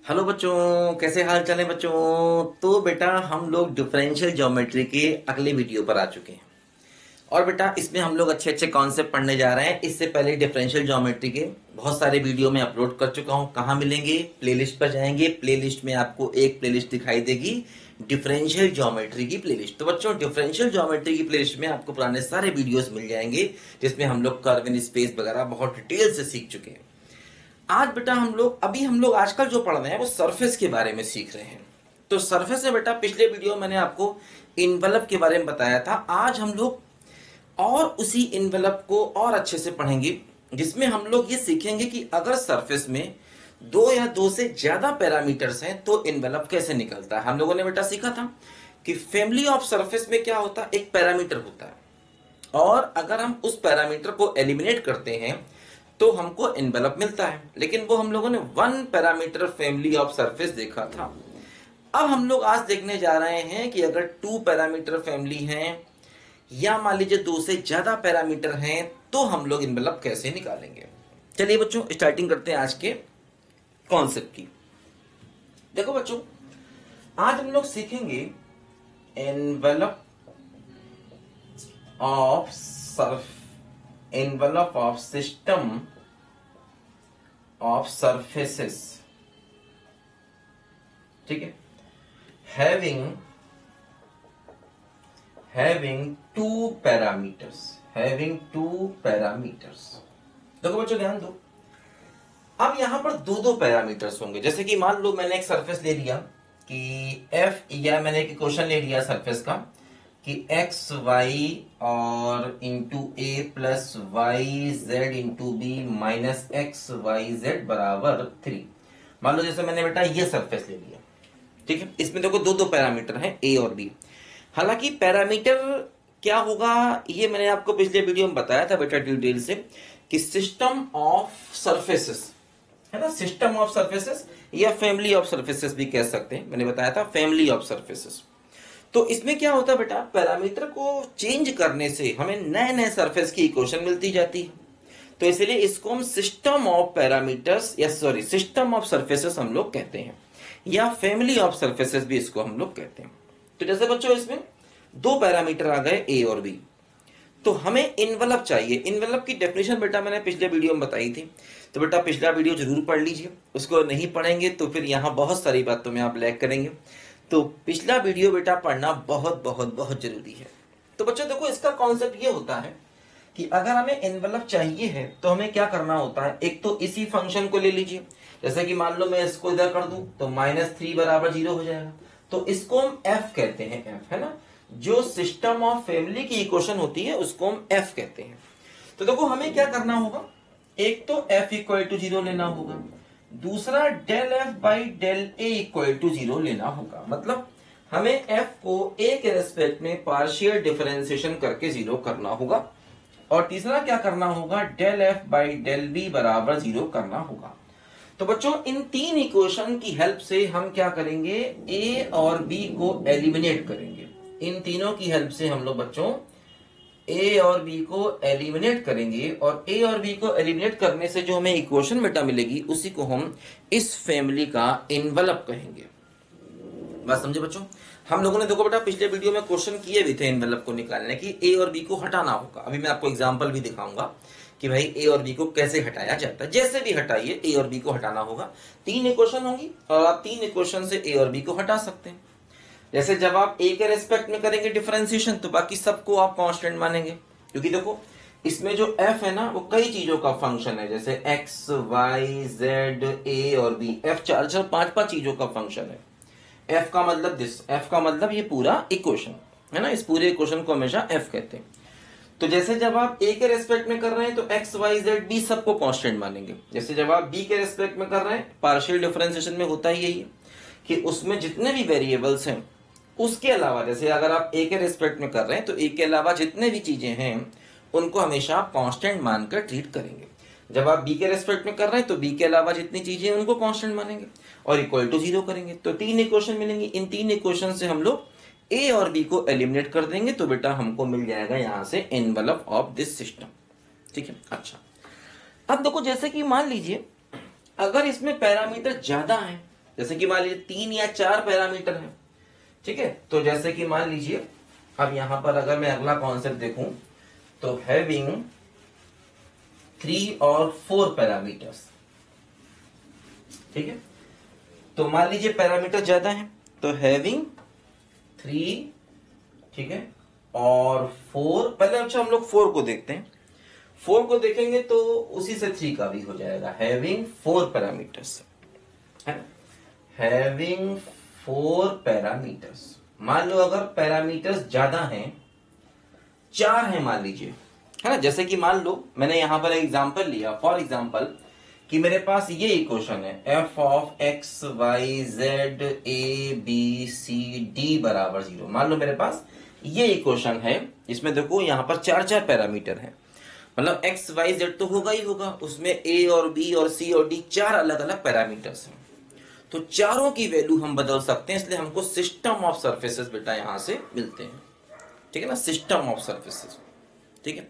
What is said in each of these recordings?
Hello बच्चों, कैसे हाल चाल है बच्चों। तो बेटा हम लोग डिफरेंशियल ज्योमेट्री के अगले वीडियो पर आ चुके हैं और बेटा इसमें हम लोग अच्छे अच्छे कॉन्सेप्ट पढ़ने जा रहे हैं। इससे पहले डिफरेंशियल ज्योमेट्री के बहुत सारे वीडियो में अपलोड कर चुका हूं। कहाँ मिलेंगे? प्लेलिस्ट पर जाएंगे, प्लेलिस्ट में आपको एक प्लेलिस्ट दिखाई देगी डिफरेंशियल ज्योमेट्री की प्लेलिस्ट। तो बच्चों डिफरेंशियल ज्योमेट्री की प्लेलिस्ट में आपको पुराने सारे वीडियोस मिल जाएंगे जिसमें हम लोग कर्व इन स्पेस वगैरह बहुत डिटेल से सीख चुके हैं। आज बेटा हम लोग आजकल जो पढ़ रहे हैं वो सरफेस के बारे में सीख रहे हैं। तो सरफेस में बेटा पिछले वीडियो में मैंने आपको इन्वेलप के बारे में बताया था। आज हम लोग और उसी इन्वेलप को और अच्छे से पढ़ेंगे, जिसमें हम लोग ये सीखेंगे कि अगर सरफेस में दो या दो से ज्यादा पैरामीटर्स हैं तो इन्वेलप कैसे निकलता है। हम लोगों ने बेटा सीखा था कि फैमिली ऑफ सरफेस में क्या होता है, एक पैरामीटर होता है और अगर हम उस पैरामीटर को एलिमिनेट करते हैं तो हमको एनवेलप मिलता है। लेकिन वो हम लोगों ने one parameter family of surface देखा था। अब हम लोग आज देखने जा रहे हैं कि अगर टू पैरामीटर फैमिली हैं या मान लीजिए दो से ज्यादा पैरामीटर हैं तो हम लोग एनवेलप कैसे निकालेंगे। चलिए बच्चों स्टार्टिंग करते हैं आज के कॉन्सेप्ट की। देखो बच्चों, आज हम लोग सीखेंगे envelope of Surf envelope of system of surfaces, ठीक है, having two parameters। देखो बच्चों ध्यान दो, अब यहां पर दो दो पैरामीटर्स होंगे। जैसे कि मान लो मैंने एक सरफेस ले लिया कि f, या मैंने एक इक्वेशन ले लिया सरफेस का कि एक्स वाई और into A plus Y Z into B minus X Y Z बराबर 3। मान लो जैसे मैंने बेटा ये सरफेस ले लिया, ठीक है। इसमें देखो दो दो पैरामीटर हैं ए और बी। हालांकि पैरामीटर क्या होगा ये मैंने आपको पिछले वीडियो में बताया था बेटा डिटेल से कि सिस्टम ऑफ सरफेसेस है ना, सिस्टम ऑफ सरफेसेस या फैमिली ऑफ सरफेसेस भी कह सकते हैं। मैंने बताया था फैमिली ऑफ सरफेसेस। तो इसमें क्या होता है बेटा, पैरामीटर को चेंज करने से हमें नए नए सरफेस की इक्वेशन मिलती जाती है। तो इसलिए इसको हम सिस्टम ऑफ पैरामीटर्स या सॉरी सिस्टम ऑफ सरफेसेस हम लोग कहते हैं, या फैमिली ऑफ सरफेसेस भी इसको हम लोग कहते हैं। तो जैसे बच्चों इसमें दो पैरामीटर आ गए ए और बी, तो हमें इन्वेलप चाहिए। इन्वेलप की डेफिनेशन बेटा मैंने पिछले वीडियो में बताई थी, तो बेटा पिछला वीडियो जरूर पढ़ लीजिए। उसको नहीं पढ़ेंगे तो फिर यहाँ बहुत सारी बातों में आप लैग करेंगे। तो पिछला वीडियो बेटा पढ़ना बहुत बहुत बहुत जरूरी है। तो बच्चों देखो इसका कॉन्सेप्ट ये होता है कि अगर हमें एनवेलप चाहिए है तो हमें क्या करना होता है, एक तो इसी फंक्शन को ले लीजिए। जैसे कि मान लो मैं इसको इधर कर दूं तो -3 बराबर 0 हो जाएगा। तो इसको हम एफ कहते हैं, एफ है ना, जो सिस्टम ऑफ फैमिली की इक्वेशन होती है उसको हम एफ कहते हैं। तो देखो हमें क्या करना होगा, एक तो एफ इक्वल टू 0 लेना होगा, दूसरा del F by del a equal to 0 लेना होगा। मतलब हमें एफ को ए के रेस्पेक्ट में पार्शियल डिफरेंशिएशन करके 0 करना होगा, और तीसरा क्या करना होगा, del F by del b बराबर 0 करना होगा। तो बच्चों इन तीन इक्वेशन की हेल्प से हम क्या करेंगे, ए और बी को एलिमिनेट करेंगे। इन तीनों की हेल्प से हम लोग बच्चों ए और बी को एलिमिनेट करेंगे, और ए और बी को एलिमिनेट करने से जो हमें इक्वेशन बेटा मिलेगी उसी को हम इस फैमिली का इन्वेलप कहेंगे। बात समझे बच्चों। हम लोगों ने देखो बेटा पिछले वीडियो में क्वेश्चन किए भी थे इन्वेलप को निकालने की, ए और बी को हटाना होगा। अभी मैं आपको एग्जांपल भी दिखाऊंगा कि भाई ए और बी को कैसे हटाया जाता है। जैसे भी हटाइए ए और बी को हटाना होगा। तीन इक्वेशन होंगी और आप तीन इक्वेशन से ए और बी को हटा सकते हैं। जैसे जब आप ए के रेस्पेक्ट में करेंगे डिफरेंशिएशन तो बाकी सबको आप कांस्टेंट मानेंगे, क्योंकि देखो इसमें जो एफ है ना वो कई चीजों का फंक्शन है, जैसे एक्स वाई जेड ए और बी। एफ चार चार पांच पांच चीजों का फंक्शन है। एफ का मतलब दिस, एफ का मतलब ये पूरा इक्वेशन है ना, इस पूरे इक्वेशन को हमेशा एफ कहते हैं। तो जैसे जब आप ए के रेस्पेक्ट में कर रहे हैं तो एक्स वाई जेड बी सबको कांस्टेंट मानेंगे। जैसे जब आप बी के रेस्पेक्ट में कर रहे हैं, पार्शियल डिफरेंशिएशन में होता ही यही है कि उसमें जितने भी वेरिएबल्स हैं उसके अलावा, जैसे अगर आप ए के रेस्पेक्ट में कर रहे हैं तो ए के अलावा जितने भी चीजें हैं उनको हमेशा आप कांस्टेंट मानकर ट्रीट करेंगे। जब आप बी के रेस्पेक्ट में कर रहे हैं तो बी के अलावा जितनी चीजें हैं उनको कांस्टेंट मानेंगे और इक्वल टू 0 करेंगे। तो तीन इक्वेशन मिलेंगी। इन तीन इक्वेशन से हम लोग ए और बी को एलिमिनेट कर देंगे तो बेटा हमको मिल जाएगा यहां से एनवेलप ऑफ दिस सिस्टम। ठीक है। अच्छा अब देखो जैसे कि मान लीजिए अगर इसमें पैरामीटर ज्यादा है जैसे कि मान लीजिए 3 या 4 पैरामीटर है, ठीक है। तो जैसे कि मान लीजिए अब यहां पर अगर मैं अगला कॉन्सेप्ट देखूं तो हैविंग 3 और 4 पैरामीटर्स, ठीक है। तो मान लीजिए पैरामीटर ज्यादा है तो हैविंग 3, ठीक है, और 4। पहले अच्छा हम लोग 4 को देखते हैं। 4 को देखेंगे तो उसी से 3 का भी हो जाएगा, हैविंग 4 पैरामीटर्स, है ना। हैविंग 4 पैरामीटर्स, मान लो अगर पैरामीटर्स ज्यादा हैं, 4 है मान लीजिए, है ना। जैसे कि मान लो मैंने यहां पर एग्जांपल लिया, फॉर एग्जांपल कि मेरे पास ये इक्वेशन है f of x y z a b c d बराबर 0। मान लो मेरे पास ये इक्वेशन है, इसमें देखो यहां पर 4 पैरामीटर हैं, मतलब x y z तो होगा ही होगा, उसमें a और b और c और d 4 अलग अलग पैरामीटर्स हैं। तो चारों की वैल्यू हम बदल सकते हैं, इसलिए हमको सिस्टम ऑफ सर्फेसेस बेटा यहां से मिलते हैं, ठीक है ना, सिस्टम ऑफ सर्फेसेस, ठीक है।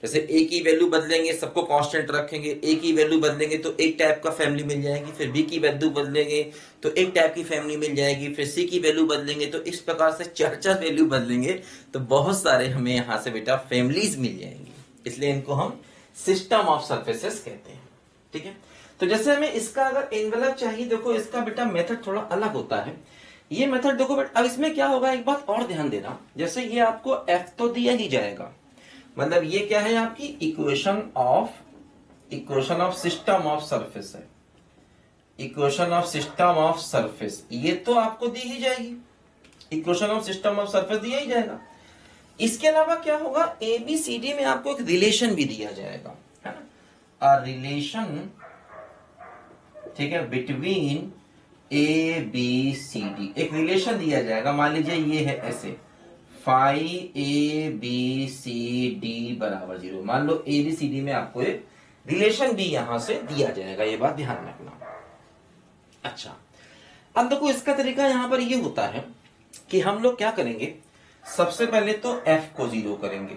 जैसे ए की वैल्यू बदलेंगे, सबको कांस्टेंट रखेंगे, ए की वैल्यू बदलेंगे तो एक टाइप का फैमिली मिल जाएगी, फिर बी की वैल्यू बदलेंगे तो एक टाइप की फैमिली मिल जाएगी, फिर सी की वैल्यू बदलेंगे तो इस प्रकार से 4 वैल्यू बदलेंगे तो बहुत सारे हमें यहां से बेटा फैमिलीज मिल जाएंगी, इसलिए इनको हम सिस्टम ऑफ सर्फेसेस कहते हैं, ठीक है। तो जैसे हमें इसका अगर एनवेलप चाहिए, देखो इसका बेटा मेथड थोड़ा अलग होता है। ये मेथड देखो बेटा, अब इसमें क्या होगा, एक बात और ध्यान देना, जैसे ये आपको एफ तो दिया ही जाएगा, मतलब ये क्या है आपकी equation of system of surface है, equation of system of surface, ये तो आपको दी ही जाएगी, equation of system of surface दिया ही जाएगा। इसके अलावा क्या होगा, एबीसीडी में आपको एक रिलेशन भी दिया जाएगा, है ना, अ रिलेशन, ठीक है, between a B c d, एक रिलेशन दिया जाएगा। मान लीजिए ये है ऐसे, five a B c d बराबर 0। मान लो ए बी सी डी में आपको एक रिलेशन भी यहां से दिया जाएगा, ये बात ध्यान रखना। अच्छा, अब देखो इसका तरीका यहां पर ये होता है कि हम लोग क्या करेंगे, सबसे पहले तो f को 0 करेंगे,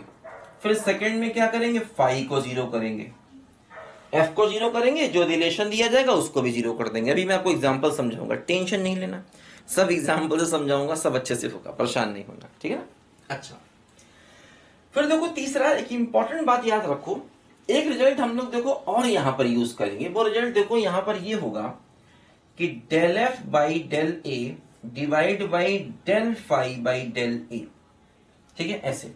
फिर सेकंड में क्या करेंगे, फाइव को 0 करेंगे, f को 0 करेंगे, जो रिलेशन दिया जाएगा उसको भी 0 कर देंगे। अभी मैं आपको एग्जांपल समझाऊंगा, टेंशन नहीं लेना, सब एग्जांपल से समझाऊंगा, सब अच्छे से होगा, परेशान नहीं होना, ठीक है ना। अच्छा, फिर देखो तीसरा एक इंपॉर्टेंट बात याद रखो, एक रिजल्ट हम लोग देखो और यहां पर यूज करेंगे, वो रिजल्ट देखो यहां पर ये होगा कि del F by del A divide by del five by del A, ठीक है, ऐसे,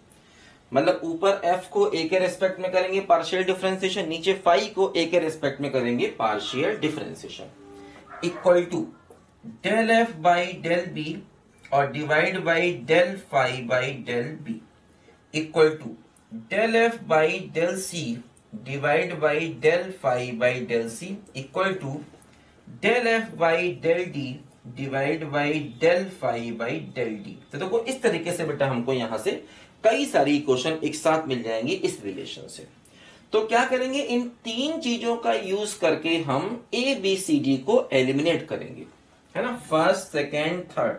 मतलब ऊपर f को a के रेस्पेक्ट में करेंगे पार्शियल डिफरेंशिएशन, नीचे फाइव को a के रेस्पेक्ट में करेंगे partial differentiation, equal to del f by del b और divide by del five by del b, equal to del f by del c divide by del five by del c, equal to del f by del d divide by del five by del d। तो देखो इस तरीके से बेटा हमको यहां से कई सारी इक्वेशन एक साथ मिल जाएंगी इस रिलेशन से। तो क्या करेंगे, इन तीन चीजों का यूज करके हम ए बी सी डी को एलिमिनेट करेंगे, है ना, फर्स्ट सेकेंड थर्ड,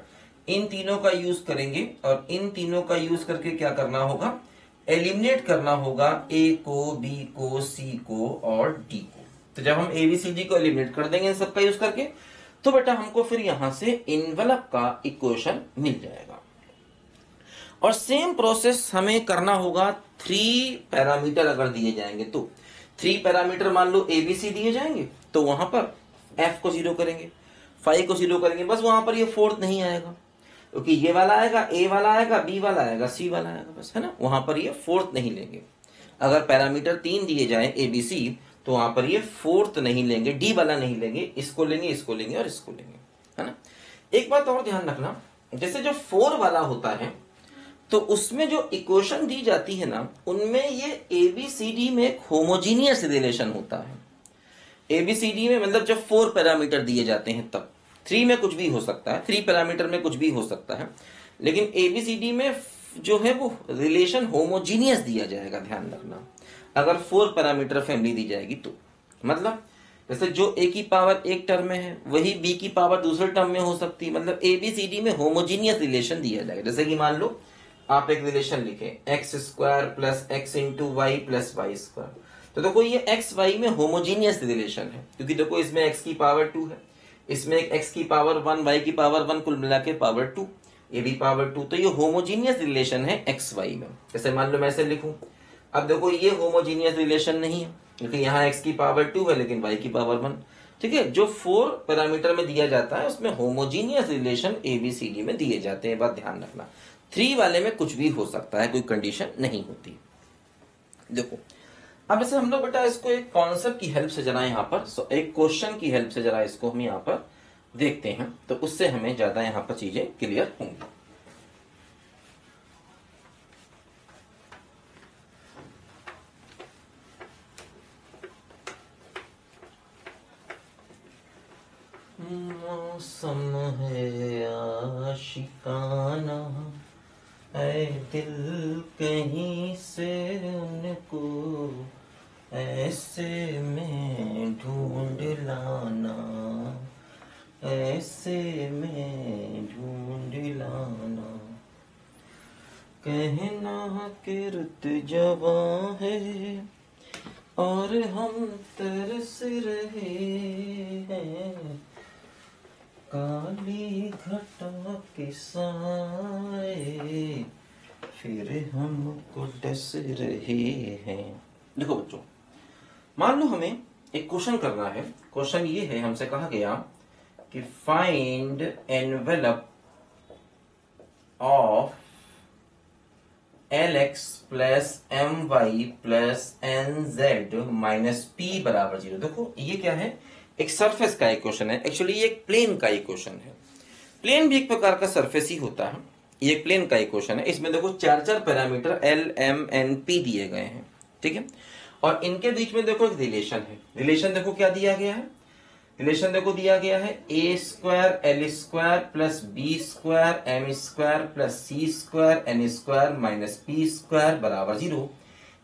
इन तीनों का यूज करेंगे और इन तीनों का यूज करके क्या करना होगा, एलिमिनेट करना होगा ए को, बी को, सी को और डी को। तो जब हम ए बी सी डी को एलिमिनेट कर देंगे इन सबका यूज करके, तो बेटा हमको फिर यहां से इनवेलप का इक्वेशन मिल जाएगा। और सेम प्रोसेस हमें करना होगा 3 पैरामीटर अगर दिए जाएंगे तो, 3 पैरामीटर मान लो एबीसी दिए जाएंगे तो वहां पर f को 0 करेंगे, 5 को 0 करेंगे, बस वहां पर ये फोर्थ नहीं आएगा, क्योंकि ये वाला आएगा, ए वाला आएगा, बी वाला आएगा, सी वाला आएगा, बस, है ना, वहां पर ये फोर्थ नहीं लेंगे। अगर पैरामीटर 3 दिए जाए एबीसी तो वहां पर ये फोर्थ नहीं लेंगे, डी वाला नहीं लेंगे, इसको लेंगे, इसको लेंगे और इसको लेंगे, है ना। एक बात और ध्यान रखना, जैसे जो 4 वाला होता है तो उसमें जो इक्वेशन दी जाती है ना, उनमें ये एबीसीडी में एक होमोजीनियस रिलेशन होता है। एबीसीडी में मतलब जब 4 पैरामीटर दिए जाते हैं तब, 3 में कुछ भी हो सकता है, 3 पैरामीटर में कुछ भी हो सकता है, लेकिन एबीसीडी में जो है वो रिलेशन होमोजीनियस दिया जाएगा, ध्यान रखना। अगर 4 पैरामीटर फैमिली दी जाएगी तो, मतलब जैसे जो ए की पावर एक टर्म में है वही बी की पावर दूसरे टर्म में हो सकती है, मतलब एबीसीडी में होमोजीनियस रिलेशन दिया जाएगा। जैसे कि मान लो आप एक रिलेशन लिखें x square plus x into y plus Y square, तो देखो ये एक्स वाई में होमोजीनियस रिलेशन है, क्योंकि देखो इसमें एक्स की पावर 2 है, इसमें एक x की पावर 1, y की पावर 1, कुल मिला के पावर 2, ये भी पावर 2। तो ये होमोजीनियस रिलेशन है एक्स वाई में। जैसे मान लो मैं ऐसे लिखूं, अब देखो ये होमोजीनियस रिलेशन नहीं है क्योंकि यहाँ x की पावर 2 है लेकिन y की पावर 1। ठीक है, जो 4 पैरामीटर में दिया जाता है उसमें होमोजीनियस रिलेशन ABCD में दिए जाते हैं, बात ध्यान रखना। 3 वाले में कुछ भी हो सकता है, कोई कंडीशन नहीं होती। देखो अब जैसे हम लोग बेटा इसको एक कॉन्सेप्ट की हेल्प से जरा यहाँ पर एक क्वेश्चन की हेल्प से जरा इसको हम यहाँ पर देखते हैं, तो उससे हमें ज्यादा यहाँ पर चीजें क्लियर होंगी। मौसम है आशिकाना, ऐ दिल कहीं से उनको ऐसे में ढूंढ लाना, ऐसे में ढूंढ लाना। कहना कि रुत जवां है और हम तरस रहे हैं, काली घटा के साए फिर हमको डस रहे हैं। देखो बच्चों, मान लो हमें एक क्वेश्चन करना है। क्वेश्चन ये है, हमसे कहा गया कि find envelope of LX plus MY plus NZ minus P बराबर 0। देखो ये क्या है, एक सरफेस का इक्वेशन है। एक्चुअली ये एक प्लेन का इक्वेशन है। प्लेन भी एक प्रकार का सरफेस ही होता है। ये एक प्लेन का इक्वेशन है। इसमें देखो 4 parameter L, M, N, P दिए गए हैं। ठीक है, और इनके बीच में देखो एक रिलेशन है। रिलेशन देखो क्या दिया गया है, रिलेशन देखो दिया गया है a square L square plus B square M square plus C square N square minus P square बराबर 0।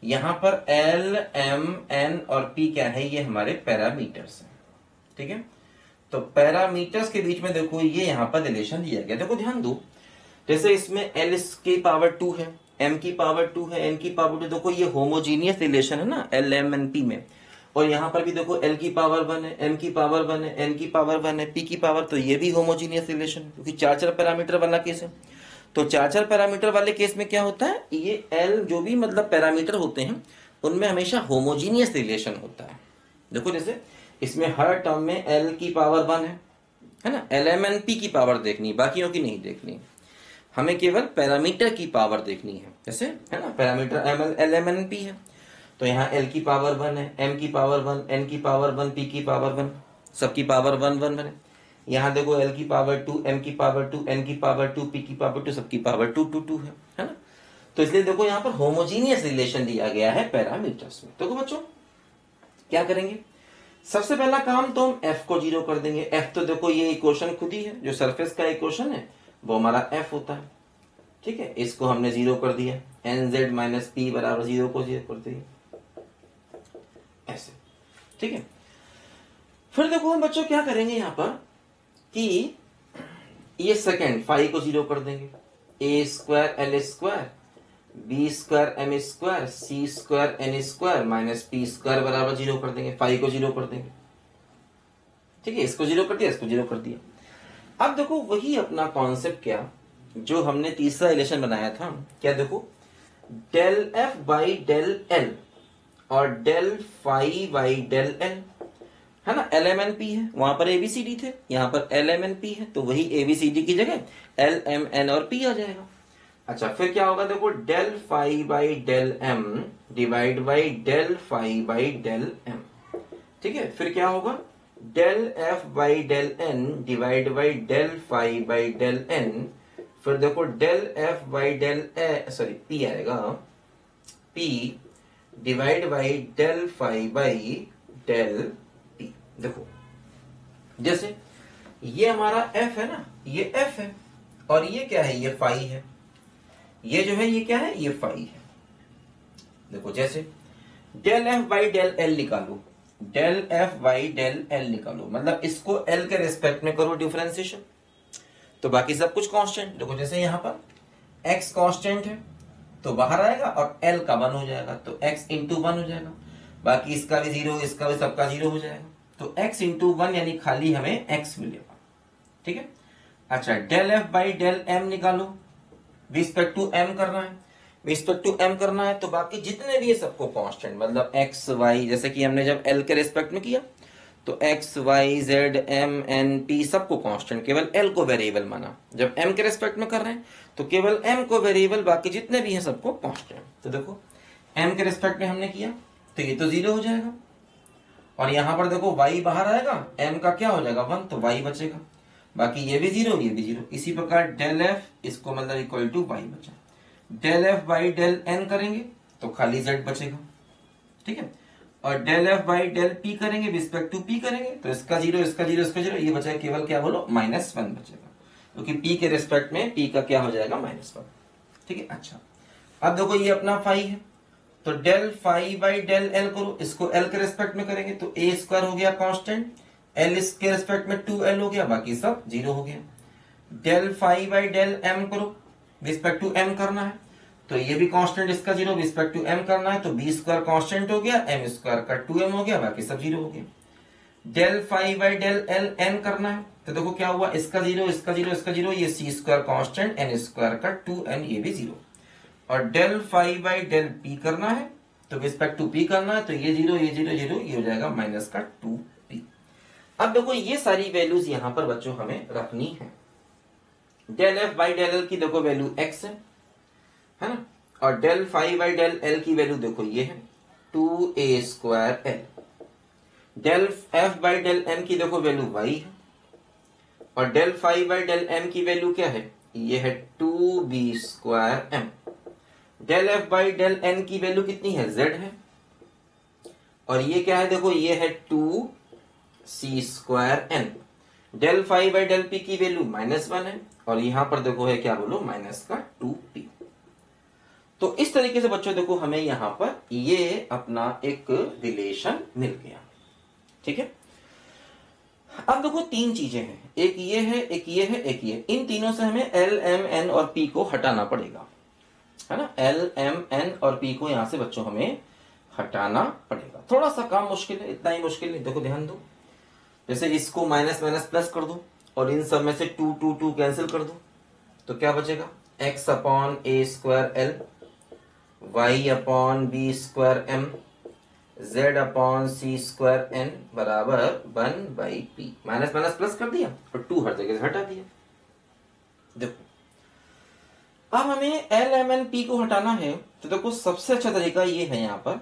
यहाँ पर L, M, N और P क्या है, ये हमारे पैरामीटर्स हैं। ठीक है, तो पैरामीटर्स के बीच में देखो ये यहाँ पर रिलेशन दिया गया। देखो ध्यान दो, जैसे इसमें L की पावर 2 है, M की पावर 2 है, N की पावर 2, देखो ये होमोजीनियस रिलेशन है ना L, M, N, P में। और यहाँ पर भी देखो L की पावर 1 है, M की पावर 1 है, N की पावर 1 है, P की पावर, तो ये भी होमोजीनियस रिलेशन है क्योंकि 4 पैरामीटर वाला केस है। तो 4 पैरामीटर वाले केस में क्या होता है, ये L जो भी मतलब पैरामीटर होते हैं उनमें हमेशा होमोजीनियस रिलेशन होता है। देखो जैसे इसमें हर टर्म में L की पावर 1 है ना, LMNP की पावर देखनी, बाकियों की नहीं देखनी, हमें केवल पैरामीटर की पावर देखनी है। जैसे है ना, पैरामीटर LMNP है तो यहाँ L की पावर 1 है, M की पावर 1, N की पावर 1, P की पावर 1, सबकी पावर 1 1 1 है। यहाँ देखो L की पावर 2, M की पावर 2, N की पावर 2, P की पावर 2, सबकी पावर 2 2 2 है ना। तो इसलिए देखो यहाँ पर होमोजीनियस रिलेशन दिया गया है पैरामीटर्स में। देखो बच्चों क्या करेंगे, सबसे पहला काम तो हम f को 0 कर देंगे। f तो देखो ये इक्वेशन खुद ही है, जो सरफेस का इक्वेशन है वो हमारा f होता है। ठीक है, इसको हमने 0 कर दिया, nz माइनस पी बराबर 0 को 0 कर दिया ऐसे। ठीक है, फिर देखो हम बच्चों क्या करेंगे यहाँ पर कि ये सेकेंड फाई को 0 कर देंगे, a square L square B square M square C square N square minus P square बराबर 0 कर देंगे, फाई को 0 कर देंगे। ठीक है, इसको 0 कर दिया, इसको 0 कर दिया। अब देखो वही अपना कॉन्सेप्ट क्या जो हमने तीसरा रिलेशन बनाया था, क्या देखो del F by del L और del phi by del L है ना, LMNP है, वहां पर ABCD थे, यहाँ पर LMNP है, तो वही ABCD की जगह LMN और P आ जाएगा। अच्छा फिर क्या होगा, देखो del phi by del M divide by del phi by del M। ठीक है, फिर क्या होगा del F by del N divide by del phi by del N। फिर देखो del F by del P आएगा, P divide by del phi by del P। देखो जैसे ये हमारा F है ना, ये F है और ये क्या है, ये फाई है, ये जो है ये क्या है, ये फाई है। देखो जैसे del F by del L निकालो, del F by del L निकालो, मतलब इसको L के रेस्पेक्ट में करो डिफरेंशिएशन, तो बाकी सब कुछ कांस्टेंट। देखो जैसे यहाँ पर x कांस्टेंट है तो बाहर आएगा और L का 1 हो जाएगा, तो x इंटू 1 हो जाएगा, बाकी इसका भी 0, इसका भी सबका 0 हो जाएगा। तो x इंटू 1 यानी खाली हमें x मिलेगा। ठीक है। अच्छा, del f by del m निकालो, रिस्पेक्ट टू m करना है, रिस्पेक्ट टू m करना है, तो बाकी जितने भी है सबको कांस्टेंट, मतलब x y, जैसे कि हमने जब l के रिस्पेक्ट में किया तो x y z m n p सबको कांस्टेंट, केवल l को वेरिएबल माना। जब m के रिस्पेक्ट में कर रहे हैं तो केवल m को वेरिएबल, बाकी जितने भी हैं सबको कांस्टेंट। तो देखो m के रिस्पेक्ट में हमने किया तो ये तो 0 हो जाएगा, और यहां पर देखो y बाहर आएगा, m का क्या हो जाएगा 1, तो y बचेगा, बाकी ये भी 0 ये भी 0। इसी प्रकार डेल f इसको मतलब इक्वल टू y बचा। Del f by del n करेंगे तो खाली z बचेगा। ठीक है। और del f by del p करेंगे, रिस्पेक्ट टू p करेंगे, तो इसका 0 इसका 0 इसका 0, ये बचेगा केवल क्या बोलो -1 बचेगा, क्योंकि p के रिस्पेक्ट में p का क्या हो जाएगा -1। ठीक है। अच्छा, अब देखो ये अपना फाई है, तो del phi by del L करो, इसको एल के रिस्पेक्ट में करेंगे तो ए स्क्वायर हो गया कांस्टेंट, एल इसके रिस्पेक्ट में 2l हो गया, बाकी सब 0 हो गया। Del phi by del M करो, रिस्पेक्ट टू एम करना है, तो ये भी कांस्टेंट, इसका 0 रिस्पेक्ट टू एम करना है, तो बी स्क्वायर कांस्टेंट हो गया, एम स्क्वायर का 2m हो गया, बाकी सब 0 हो गया। Del phi by del L N करना है, तो देखो क्या हुआ, इसका 0 इसका 0 इसका 0, ये C square constant, N square का 2n, ये भी 0। और del phi by del P करना है, तो रिस्पेक्ट टू पी करना है, तो ये 0 ये 0 0, ये हो जाएगा माइनस का 2p। अब देखो ये सारी वैल्यूज यहां पर बच्चों हमें रखनी है। Del F by del L की देखो वैल्यू x है ना, और del phi by del L की वैल्यू देखो ये है 2a square L. Del F by del M की देखो वैल्यू y है, और del phi by del M की वैल्यू क्या है, ये है 2b square M. Del F by del N की वैल्यू कितनी है, z है, और ये क्या है देखो, ये है 2c square N. Del phi by del P की वैल्यू -1 है, और यहां पर देखो है क्या बोलो माइनस का 2p। तो इस तरीके से बच्चों देखो हमें यहां पर ये अपना एक रिलेशन मिल गया। ठीक है। अब देखो तीन चीजें हैं, एक ये है एक ये है एक ये, इन तीनों से हमें एल एम एन और पी को हटाना पड़ेगा, है ना। एल एम एन और पी को यहां से बच्चों हमें हटाना पड़ेगा। थोड़ा सा काम मुश्किल है, इतना ही मुश्किल नहीं। देखो ध्यान दो, जैसे इसको माइनस माइनस प्लस कर दो, और इन सब में से 2 2 2 कैंसिल कर दो, तो क्या बचेगा, x upon A square L, y upon B square M, z upon C square N बराबर 1/p। माइनस माइनस प्लस कर दिया और 2 हर जगह से हटा दिया। देखो अब हमें एल एम एन पी को हटाना है, तो देखो सबसे अच्छा तरीका ये है यहां पर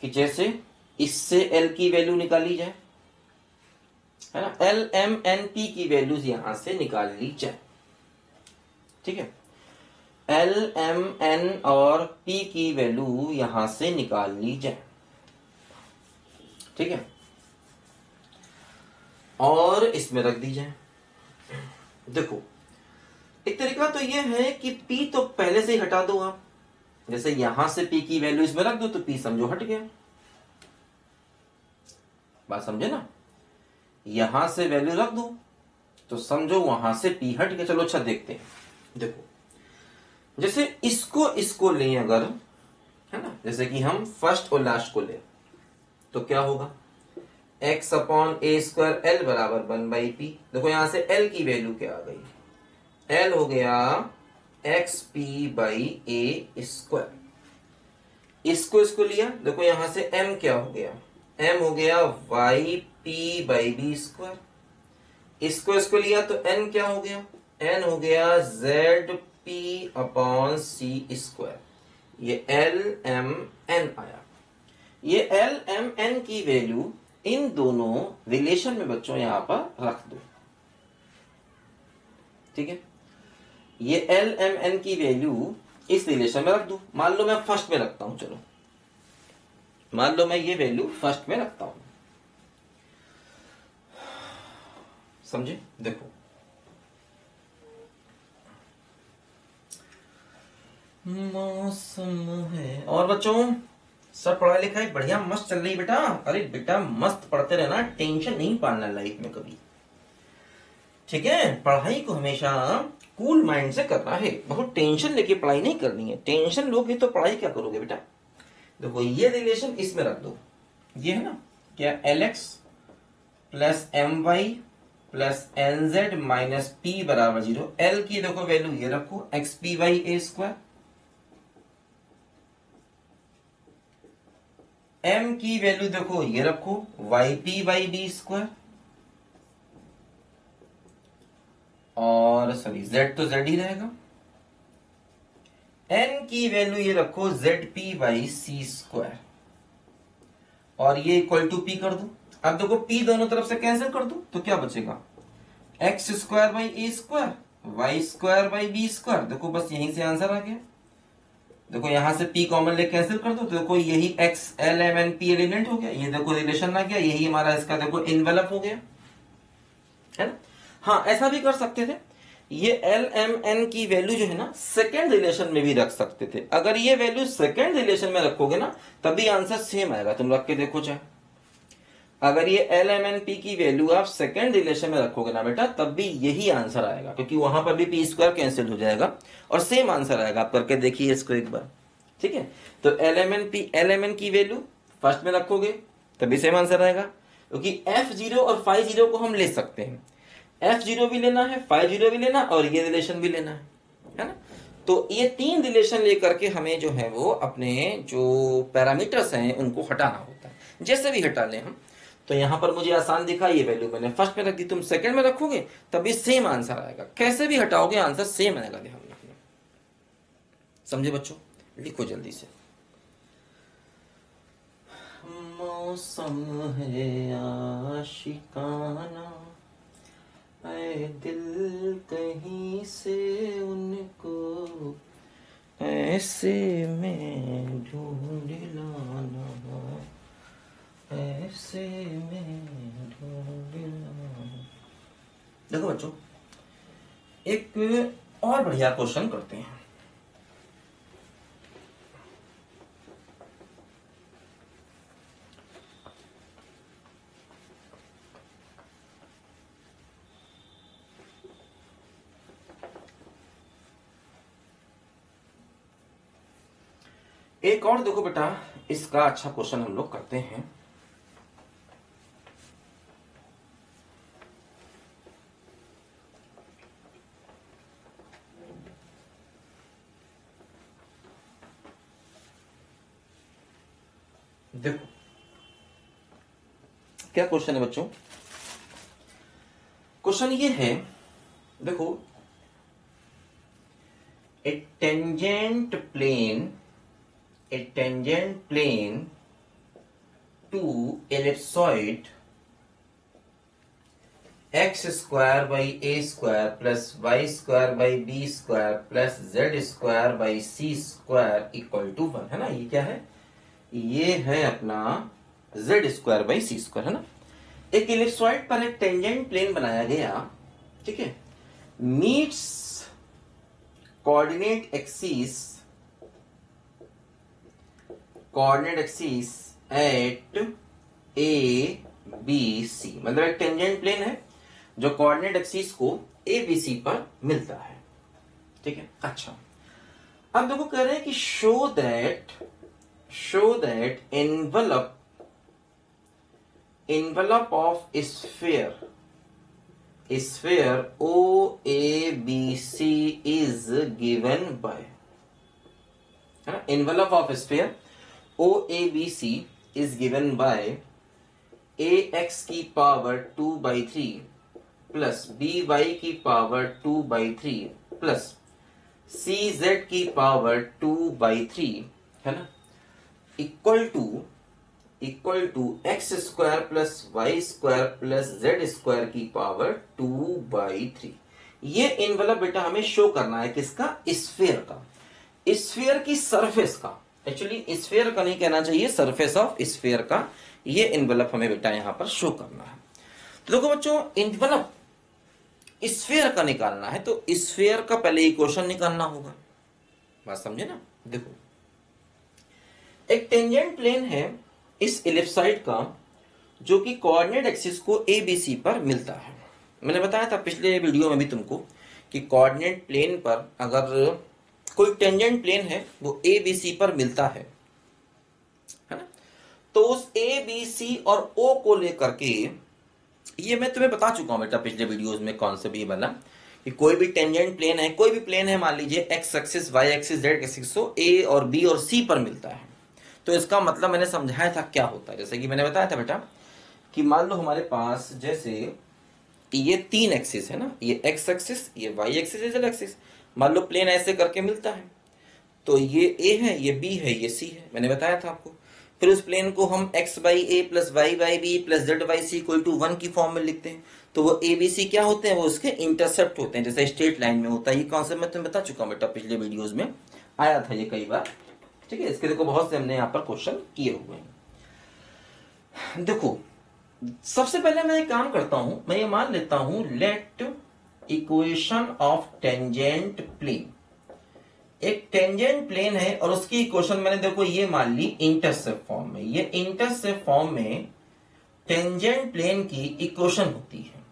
कि जैसे इससे एल की वैल्यू निकाली जाए, है ना, एल एम एन पी की वैल्यूज यहां से निकाल ली जाए। ठीक है। एल एम एन और पी की वैल्यू यहां से निकाल ली जाए। ठीक है। और इसमें रख दी जाए। देखो एक तरीका तो यह है कि पी तो पहले से ही हटा दो आप, जैसे यहां से पी की वैल्यू इसमें रख दो तो पी समझो हट गया। बात समझे ना, यहां से वैल्यू रख दो तो समझो वहां से पी हट गया। चलो अच्छा देखते हैं। देखो जैसे इसको लें अगर, है ना, जैसे कि हम फर्स्ट और लास्ट को लें तो क्या होगा, x upon A square L बराबर 1/p। देखो यहां से l की वैल्यू क्या आ गई, l हो गया xp बाई ए स्क्वायर। इसको लिया, देखो यहां से m क्या हो गया, m हो गया yp बाई बी स्क्वायर। इसको लिया तो n क्या हो गया, n हो गया zp अपॉन सी स्क्वायर। ये l m n आया। ये l m n की वैल्यू इन दोनों रिलेशन में बच्चों यहां पर रख दो। ठीक है। ये l m n की वैल्यू इस रिलेशन में रख दो। मान लो मैं फर्स्ट में रखता हूं, चलो मान लो मैं ये वैल्यू फर्स्ट में रखता हूं, समझे। देखो मौसम है, और बच्चों सब पढ़ाई लिखाई बढ़िया मस्त चल रही बेटा। अरे बेटा मस्त पढ़ते रहना, टेंशन नहीं पालना लाइफ में कभी। ठीक है। पढ़ाई को हमेशा कूल माइंड से करना है, बहुत टेंशन लेके पढ़ाई नहीं करनी है। टेंशन लोगे तो पढ़ाई क्या करोगे बेटा। देखो ये रिलेशन इसमें रख दो, ये है ना क्या, L X plus M Y plus N Z minus P बराबर 0। एल की देखो वैल्यू ये रखो X P Y A square, M की वैल्यू देखो ये रखो Y P Y B square, और सॉरी जेड तो जेड ही रहेगा, एन की वैल्यू ये रखो Z P by C square, और ये इक्वल टू पी कर दो। अब देखो पी दोनों तरफ से कैंसिल कर दो तो क्या बचेगा, X square by A square Y square by B square. देखो बस यहीं से आंसर आ गया। देखो यहां से पी कॉमन ले कैंसिल कर दो तो देखो यही X L M N P element हो गया, ये देखो रिलेशन आ गया, यही हमारा इसका देखो इनवेलप हो गया, है ना। हाँ ऐसा भी कर सकते थे, ये एल एम एन की वैल्यू जो है ना सेकेंड रिलेशन में भी रख सकते थे। अगर ये वैल्यू सेकेंड रिलेशन में रखोगे ना तभी आंसर सेम आएगा, तुम रख के देखो चाहे। अगर ये एल एम एन पी की वैल्यू आप सेकेंड रिलेशन में रखोगे ना बेटा तब भी यही आंसर आएगा, क्योंकि वहां पर भी पी स्क्वायर कैंसिल हो जाएगा और सेम आंसर आएगा। आप करके देखिए इसको एक बार, ठीक है। तो एल एम एन की वैल्यू फर्स्ट में रखोगे तभी सेम आंसर आएगा, क्योंकि एफ जीरो और फाइव जीरो को हम ले सकते हैं, एफ जीरो भी लेना है, फाइव जीरो भी लेना और ये रिलेशन भी लेना है ना। तो ये तीन रिलेशन लेकर के हमें जो है वो अपने जो पैरामीटर्स हैं उनको हटाना होता है, जैसे भी हटा लें हम। तो यहां पर मुझे आसान दिखा, ये वैल्यू मैंने फर्स्ट में रख दी, तुम सेकंड में रखोगे तभी सेम आंसर आएगा, कैसे भी हटाओगे आंसर सेम आएगा, ध्यान रखना। समझे बच्चों, लिखो जल्दी से। मौसम है आशिकाना, ऐ दिल कहीं से उनको ऐसे में ढूंढ लाना, ऐसे में ढूंढ लाना। देखो बच्चों एक और बढ़िया क्वेश्चन करते हैं। एक और देखो बेटा इसका अच्छा क्वेश्चन हम लोग करते हैं। देखो क्या क्वेश्चन है बच्चों, क्वेश्चन ये है, देखो a tangent plane to ellipsoid X square by A square plus Y square by B square plus Z square by C square equal to 1, है ना। ये क्या है, ये है अपना Z square by C square, है ना। एक इलिप्सॉइड पर एक टेंजेंट प्लेन बनाया गया, ठीक है, meets coordinate axis at A B C, मतलब एक टेंजेंट प्लेन है जो कोऑर्डिनेट एक्सिस को ए बी सी पर मिलता है, ठीक है। अच्छा अब देखो कह रहे हैं कि show that envelope of sphere OABC is given by, है ना। envelope of sphere OABC is given by ax की पावर 2/3 प्लस by की पावर 2/3 प्लस cz की पावर 2/3, है ना, equal to X square plus Y square plus Z square की power 2/3। ये envelope बेटा हमें शो करना है, किसका, स्फीयर का, स्फीयर की सरफेस का, एक्चुअली स्फीयर का नहीं कहना चाहिए, सरफेस ऑफ स्फीयर का ये इनवेलप हमें बेटा यहां पर शो करना है। तो देखो बच्चों इनवेलप स्फीयर का निकालना है तो स्फीयर का पहले इक्वेशन निकालना होगा, बात समझे ना। देखो एक टेंजेंट प्लेन है इस इलिप्सॉइड का जो कि कोऑर्डिनेट एक्सिस को ए बी सी पर मिलता है। मैंने बताया था पिछले वीडियो में भी तुमको कि कोऑर्डिनेट प्लेन पर अगर कोई टेंजेंट प्लेन है वो ए बी सी पर मिलता है ना, तो उस ए बी सी और ओ को लेकर के ये मैं तुम्हें बता चुका हूँ बेटा पिछले वीडियोस में कॉन्सेप्ट ये वाला, कि कोई भी टेंजेंट प्लेन है, कोई भी प्लेन है, मान लीजिए X axis, Y axis, Z axis, तो ए और बी और सी पर मिलता है, तो इसका मतलब मैंने समझाया था क्या होता है। जैसे कि मैंने बताया था बेटा कि मान लो हमारे पास जैसे ये 3 एक्सिस है ना, ये एक्स एक्सिस, ये वाई एक्सिस, ये जेड एक्सिस, मान लो प्लेन ऐसे करके मिलता है, तो ये ए है, ये बी है, ये सी है, मैंने बताया था आपको। फिर उस प्लेन को हम X by A plus Y by B plus Z by C equal to 1 की फॉर्म में लिखते हैं, तो वो ए बी सी क्या होते हैं, वो उसके इंटरसेप्ट होते हैं, जैसे स्ट्रेट लाइन में होता है। ये कॉन्सेप्ट मैं तुम्हें बता चुका हूँ बेटा, पिछले वीडियोज में आया था ये कई बार, ठीक है। इसके देखो बहुत से हमने यहाँ पर क्वेश्चन किए हुए हैं। देखो सबसे पहले मैं एक काम करता हूं, मैं ये मान लेता हूं let equation of tangent plane, एक टेंजेंट प्लेन है और उसकी इक्वेशन मैंने देखो ये मान ली इंटरसेप्ट फॉर्म में। ये इंटरसेप्ट फॉर्म में टेंजेंट प्लेन की इक्वेशन होती है।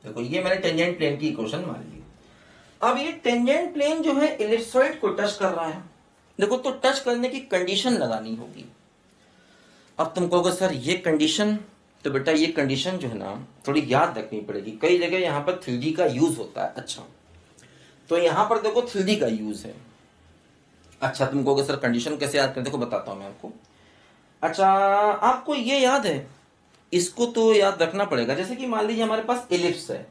देखो ये मैंने टेंजेंट प्लेन की इक्वेशन मान ली। अब ये टेंजेंट प्लेन जो है इलिप्सॉइड को टच कर रहा है, देखो तो टच करने की कंडीशन लगानी होगी। अब तुम कहोगे सर ये कंडीशन, तो बेटा ये कंडीशन जो है ना थोड़ी याद रखनी पड़ेगी, कई जगह यहाँ पर 3D का यूज होता है। अच्छा तो यहाँ पर देखो 3D का यूज है। अच्छा तुम कहोगे सर कंडीशन कैसे याद करें, देखो बताता हूं मैं आपको। अच्छा आपको ये याद है, इसको तो याद रखना पड़ेगा। जैसे कि मान लीजिए हमारे पास इलिप्स है,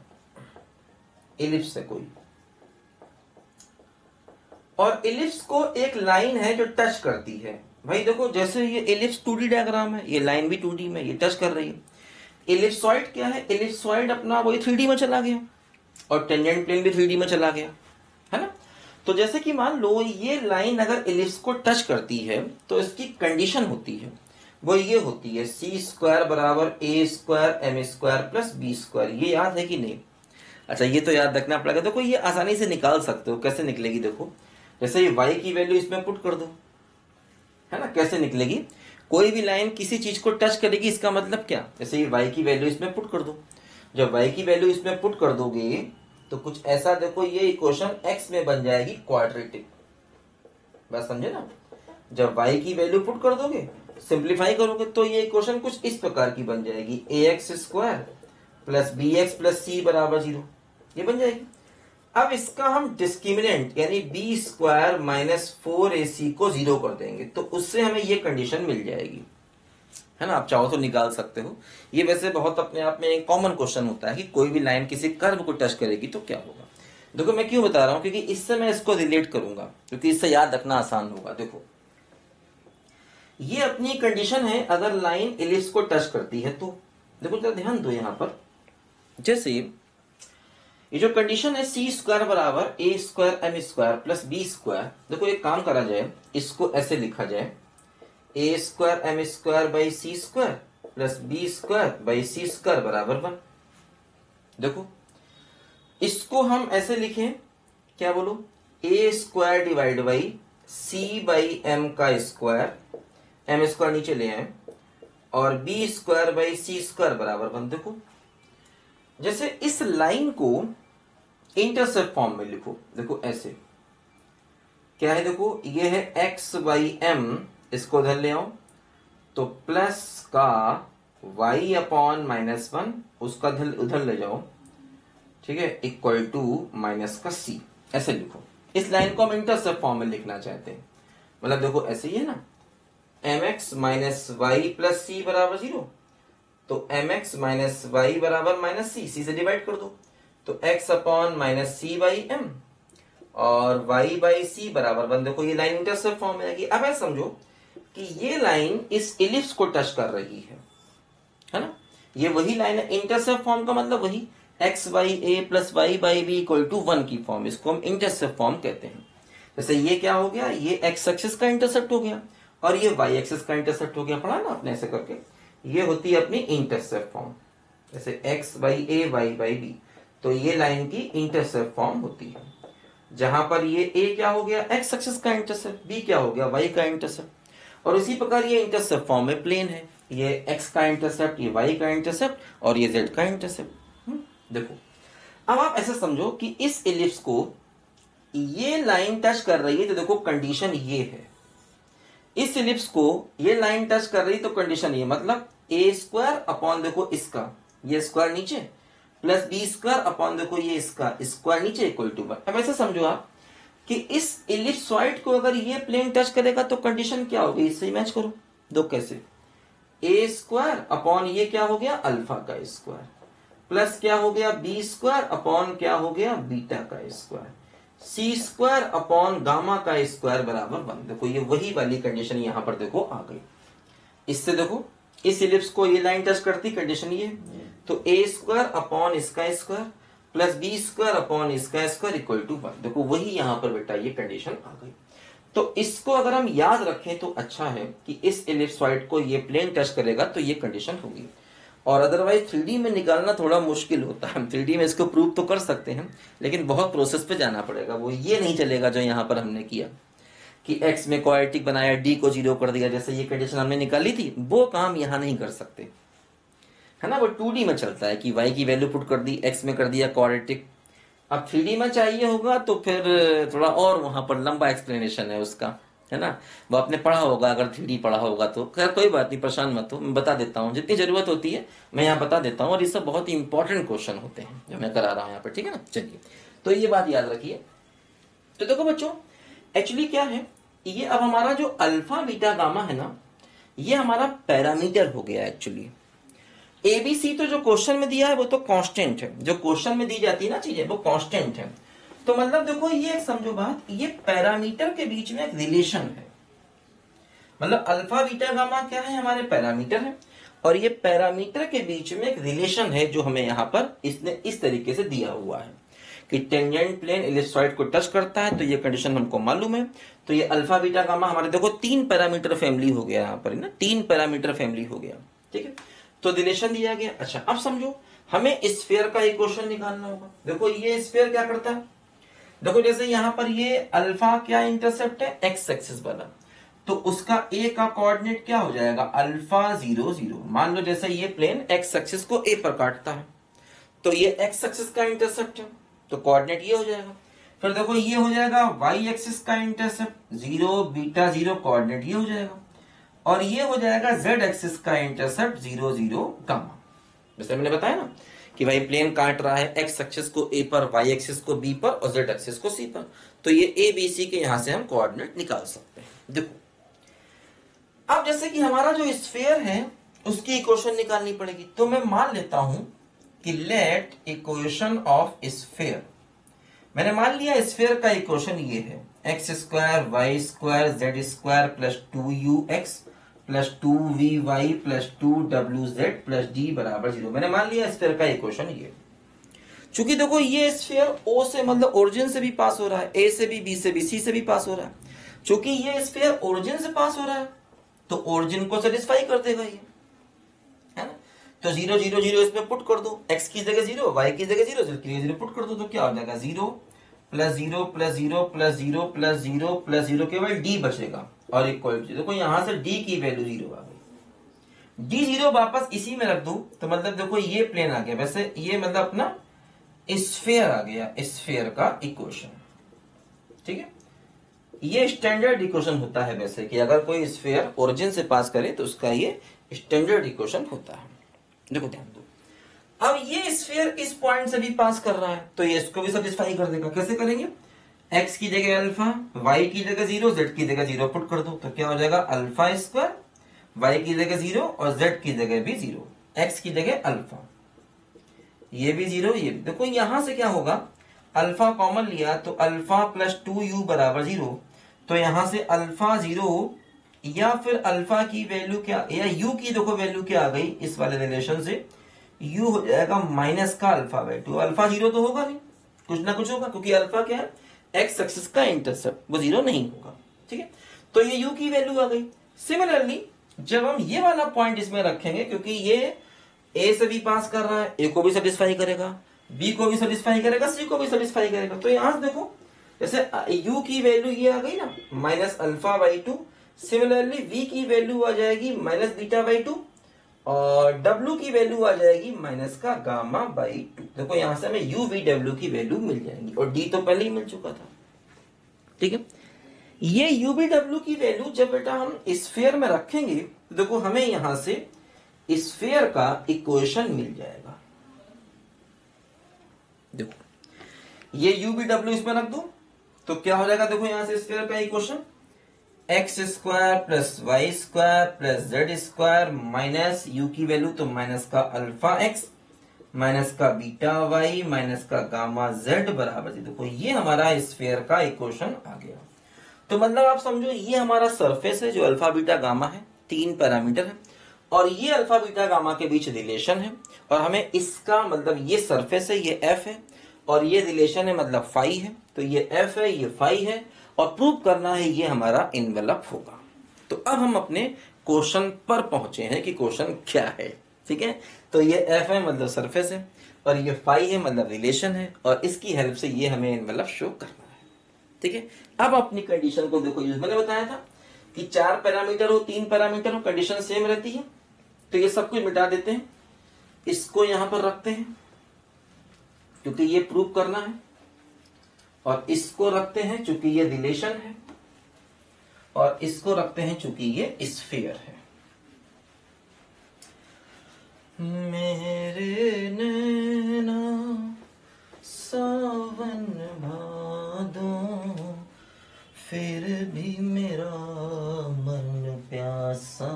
इलिप्स है कोई, और इलिप्स को एक लाइन है जो टच करती है। भाई देखो जैसे ये इलिप्स 2D डायग्राम है, ये लाइन भी 2D में ये टच कर रही है। इलिप्सॉइड क्या है, इलिप्सॉइड अपना वही 3D में चला गया और टेंजेंट प्लेन भी 3D में चला गया, है ना। तो जैसे कि मान लो ये लाइन अगर इलिप्स को टच करती है तो इसकी कंडीशन होती है, वो ये होती है सी स्क्वायर बराबर A square M square plus B square. ये याद है कि नहीं? अच्छा ये तो याद रखना पड़ेगा। देखो ये आसानी से निकाल सकते हो, कैसे निकलेगी देखो, जैसे ये y की वैल्यू इसमें पुट कर दो, है ना, कैसे निकलेगी। कोई भी लाइन किसी चीज को टच करेगी, इसका मतलब क्या, जैसे ये y की वैल्यू इसमें पुट कर दो। जब y की वैल्यू इसमें पुट कर दोगे तो कुछ ऐसा देखो, ये इक्वेशन x में बन जाएगी क्वाड्रेटिक। बात समझे ना। जब y की वैल्यू पुट कर दोगे, सिंप्लीफाई करोगे, तो ये इक्वेशन कुछ इस प्रकार की बन जाएगी, ax square plus B X plus C बराबर 0, ये बन जाएगी। अब इसका हम डिस्क्रिमिनेंट यानी बी स्क्वायर माइनस 4ac को 0 कर देंगे, तो उससे हमें ये कंडीशन मिल जाएगी, है ना। आप चाहो तो निकाल सकते हो। ये वैसे बहुत अपने आप में एक कॉमन क्वेश्चन होता है कि कोई भी लाइन किसी कर्व को टच करेगी तो क्या होगा। देखो मैं क्यों बता रहा हूं, क्योंकि इससे मैं इसको रिलेट करूंगा, क्योंकि इससे याद रखना आसान होगा। देखो ये अपनी कंडीशन है, अगर लाइन इलिप्स को टच करती है तो देखो जरा ध्यान दो यहां पर, जैसे ये जो कंडीशन है सी स्क्वायर बराबर A square M square plus B square, देखो एक काम करा जाए, इसको ऐसे लिखा जाए A square M square by C square plus B square by C square बराबर 1। देखो इसको हम ऐसे लिखें, क्या बोलो, A square divide by C by M का स्क्वायर, एम स्क्वायर नीचे ले आए, और B square by C square बराबर 1। देखो जैसे इस लाइन को इंटरसेप्ट फॉर्म में लिखो, देखो ऐसे क्या है, देखो ये है एक्स बाई एम, इसको उधर ले आओ, तो प्लस का y अपॉन माइनस 1, उसका उधर ले जाओ, ठीक है, इक्वल टू माइनस का c, ऐसे लिखो। इस लाइन को हम इंटरसेप्ट फॉर्म में लिखना चाहते हैं, मतलब देखो ऐसे ही है ना, mx minus Y plus C बराबर 0, तो mx माइनस वाई बराबर माइनस सी से डिवाइड कर दो, तो x upon minus C by M और y बाई सी बराबर 1। देखो ये लाइन इंटरसेप्ट फॉर्म में आएगी। अब ऐसा समझो कि ये लाइन इस इलिप्स को टच कर रही है ना, ये वही लाइन है। इंटरसेप्ट फॉर्म का मतलब वही x by A plus Y by B equal to 1 की फॉर्म, इसको हम इंटरसेप्ट फॉर्म कहते हैं। जैसे ये क्या हो गया, ये x एक्सिस का इंटरसेप्ट हो गया और ये y एक्सिस का इंटरसेप्ट हो गया, पढ़ा ना आपने ऐसे करके। ये होती है अपनी इंटरसेप्ट फॉर्म, जैसे x by A Y by B, तो ये लाइन की इंटरसेप्ट फॉर्म होती है, जहां पर ये a क्या हो गया, x एक्सिस का इंटरसेप्ट, b क्या हो गया, y का इंटरसेप्ट। और इसी प्रकार ये इंटरसेप्ट फॉर्म में प्लेन है, ये x का इंटरसेप्ट, ये y का इंटरसेप्ट और ये z का इंटरसेप्ट। देखो अब आप ऐसे समझो कि इस इलिप्स को ये लाइन टच कर रही है, तो देखो कंडीशन ये है, इस इलिप्स को ये लाइन टच कर रही तो कंडीशन ये, मतलब ए स्क्वायर अपॉन देखो इसका ये स्क्वायर नीचे प्लस बी स्क्वायर अपॉन देखो ये इसका स्क्वायर नीचे इक्वल टू 1। अब ऐसे समझो आप कि इस इलिप्सॉइड को अगर ये प्लेन टच करेगा तो कंडीशन क्या होगी, इससे मैच करो। दो कैसे, ए स्क्वायर अपॉन ये क्या हो गया अल्फा का स्क्वायर प्लस क्या हो गया बी स्क्वायर अपॉन क्या हो गया बीटा का स्क्वायर सी स्क्वायर अपॉन गामा का स्क्वायर बराबर 1। देखो ये वही वाली कंडीशन यहां पर देखो आ गई। इससे देखो इस इलिप्स को ये लाइन टच करती, कंडीशन ये, तो ए स्क्वायर अपॉन इसका square plus B square upon इसका स्क्वायर इक्वल टू 1। देखो वही यहां पर बेटा ये कंडीशन आ गई। तो इसको अगर हम याद रखें तो अच्छा है कि इस इलिप्सॉइड को ये प्लेन टच करेगा तो ये कंडीशन होगी। और अदरवाइज 3D में निकालना थोड़ा मुश्किल होता है। हम 3D में इसको प्रूव तो कर सकते हैं लेकिन बहुत प्रोसेस पे जाना पड़ेगा। वो ये नहीं चलेगा जो यहाँ पर हमने किया कि x में क्वाड्रेटिक बनाया, d को 0 कर दिया, जैसे ये कंडीशन हमने निकाली थी, वो काम यहाँ नहीं कर सकते, है ना। वो 2D में चलता है कि y की वैल्यू पुट कर दी, x में कर दिया क्वाड्रेटिक। अब 3D में चाहिए होगा तो फिर थोड़ा और वहां पर लंबा एक्सप्लेनेशन है उसका, है ना। वो आपने पढ़ा होगा, अगर 3D पढ़ा होगा तो। खैर कोई बात नहीं, परेशान मत हो, मैं बता देता हूँ जितनी जरूरत होती है मैं यहाँ बता देता हूँ। और ये सब बहुत ही इंपॉर्टेंट क्वेश्चन होते हैं जो मैं करा रहा हूँ यहाँ पर, ठीक है ना। चलिए तो ये बात याद रखिए। तो देखो बच्चों एक्चुअली क्या है, ये अब हमारा जो अल्फा बीटा गामा है ना, ये हमारा पैरामीटर हो गया एक्चुअली। एबीसी तो जो क्वेश्चन में दिया है वो तो कांस्टेंट है, जो क्वेश्चन में दी जाती है ना चीजें वो कांस्टेंट है। तो मतलब देखो ये एक समझो बात, ये पैरामीटर के बीच में एक रिलेशन है। मतलब अल्फा बीटा गामा क्या है, हमारे पैरामीटर है, और ये पैरामीटर के बीच में एक रिलेशन है जो हमें यहाँ पर इसने इस तरीके से दिया हुआ है कि टेंजेंट प्लेन इलिप्सॉइड को टच करता है, तो ये कंडीशन हमको मालूम है। तो ये अल्फा बीटा गामा हमारे देखो 3 पैरामीटर फैमिली हो गया यहाँ पर ना, 3 पैरामीटर फैमिली हो गया, ठीक है। तो रिलेशन दिया गया। अच्छा अब समझो हमें स्फीयर का इक्वेशन निकालना होगा। देखो ये स्फीयर क्या करता है, देखो जैसे यहां पर ये अल्फा क्या इंटरसेप्ट है, एक्स एक्सिस वाला, तो उसका ए का कोऑर्डिनेट क्या हो जाएगा अल्फा 0 0। मान लो जैसे ये प्लेन एक्स एक्सिस को ए पर काटता है तो ये एक्स एक्सिस का इंटरसेप्ट है, तो कोऑर्डिनेट ये हो जाएगा। फिर देखो ये हो जाएगा वाई एक्सिस का इंटरसेप्ट 0 बीटा 0, कोऑर्डिनेट ये हो जाएगा। और ये हो जाएगा z एक्सिस का इंटरसेप्ट 0 0 गामा। जैसे मैंने बताया ना कि भाई प्लेन काट रहा है x एक्सिस को a पर, y एक्सिस को b पर और z एक्सिस को c पर, तो ये a b c के यहां से हम कोऑर्डिनेट निकाल सकते हैं। देखो अब जैसे कि हमारा जो स्फीयर है उसकी इक्वेशन निकालनी पड़ेगी, तो मैं मान लेता हूं कि लेट इक्वेशन ऑफ स्फीयर, मैंने मान लिया स्फीयर का इक्वेशन ये है X square Y square Z square plus 2ux plus 2vy plus 2wz plus d बराबर 0। मैंने मान लिया स्फीयर का इक्वेशन ये। चूंकि देखो ये स्फीयर O से मतलब ओरिजिन से भी पास हो रहा है, A से भी, B से भी, C से भी पास हो रहा है। चूंकि ये स्फीयर ओरिजिन से पास हो रहा है तो ओरिजिन को सेटिस्फाई कर देगा ये, है ना। तो 0 0 0 इसमें पुट कर दो, x की जगह 0, y की जगह 0, z की जगह 0 पुट कर दो, तो क्या हो जाएगा 0 plus 0 plus 0 plus 0 plus 0 plus 0, केवल d बचेगा और इक्वल टू, देखो यहां से d की वैल्यू 0 आ गई। d 0 वापस इसी में रख दूं तो मतलब देखो ये प्लेन आ गया, वैसे ये मतलब अपना स्फीयर आ गया, स्फीयर का इक्वेशन, ठीक है। ये स्टैंडर्ड इक्वेशन होता है वैसे कि अगर कोई स्फीयर ओरिजिन से पास करे तो उसका ये स्टैंडर्ड इक्वेशन होता है। देखो ध्यान दो, अब ये स्फीयर इस पॉइंट से भी पास कर रहा है तो ये इसको भी सेटिस्फाई कर देगा। कैसे करेंगे, x की जगह अल्फा, y की जगह 0, z की जगह 0 पुट कर दो, तो क्या हो जाएगा अल्फा स्क्वायर, y की जगह 0 और z की जगह भी 0, x की जगह अल्फा, ये भी 0, ये भी। देखो यहां से क्या होगा, अल्फा कॉमन लिया तो अल्फा प्लस 2u बराबर 0, तो यहां से अल्फा 0 या फिर अल्फा की वैल्यू क्या, या u की देखो वैल्यू क्या आ गई इस वाले रिलेशन से, u हो जाएगा माइनस का अल्फा बाई 2। अल्फा 0 तो होगा नहीं, कुछ ना कुछ होगा, क्योंकि अल्फा क्या है एक्स एक्सिस का इंटरसेप्ट, वो 0 नहीं होगा, ठीक है। तो ये u की वैल्यू आ गई। सिमिलरली जब हम ये वाला पॉइंट इसमें रखेंगे, क्योंकि ये a से भी पास कर रहा है, a को भी सेटिस्फाई करेगा, b को भी सेटिस्फाई करेगा, c को भी सेटिस्फाई करेगा, तो यहां से देखो जैसे u की वैल्यू ये आ गई ना minus alpha by 2, similarly v की वैल्यू आ जाएगी माइनस बीटा बाई 2 और w की वैल्यू आ जाएगी माइनस का गामा बाई 2। देखो यहां से हमें u v w की वैल्यू मिल जाएगी और d तो पहले ही मिल चुका था, ठीक है। ये u v w की वैल्यू जब बेटा हम स्फीयर में रखेंगे तो देखो हमें यहां से स्फीयर का इक्वेशन मिल जाएगा। देखो ये u भी w इसमें रख दो तो क्या हो जाएगा, देखो यहां से स्क्वायर का equation X square plus Y square plus Z square minus U की वैल्यू तो माइनस का अल्फा एक्स माइनस का बीटा वाई माइनस का गामा जेड बराबर, देखो ये हमारा स्फीयर का इक्वेशन आ गया। तो मतलब आप समझो ये हमारा सरफेस है जो अल्फा बीटा गामा है, 3 पैरामीटर है और ये अल्फा बीटा गामा के बीच रिलेशन है और हमें इसका मतलब ये सरफेस है, ये एफ है और ये रिलेशन है मतलब फाई है, तो ये एफ है ये फाई है और प्रूव करना है ये हमारा इन्वेलप होगा। तो अब हम अपने क्वेश्चन पर पहुंचे हैं कि क्वेश्चन क्या है। ठीक है, तो ये एफ है मतलब सरफेस है और ये फाई है मतलब रिलेशन है और इसकी हेल्प से ये हमें इन्वेलप शो करना है। ठीक है, अब अपनी कंडीशन को देखो, यूज मैंने बताया था कि 4 पैरामीटर हो 3 पैरामीटर हो कंडीशन सेम रहती है, तो ये सब कुछ मिटा देते हैं, इसको यहां पर रखते हैं क्योंकि ये प्रूव करना है और इसको रखते हैं क्योंकि ये रिलेशन है और इसको रखते हैं क्योंकि ये स्फीयर है। मेरे नैना सावन भादो फिर भी मेरा मन प्यासा।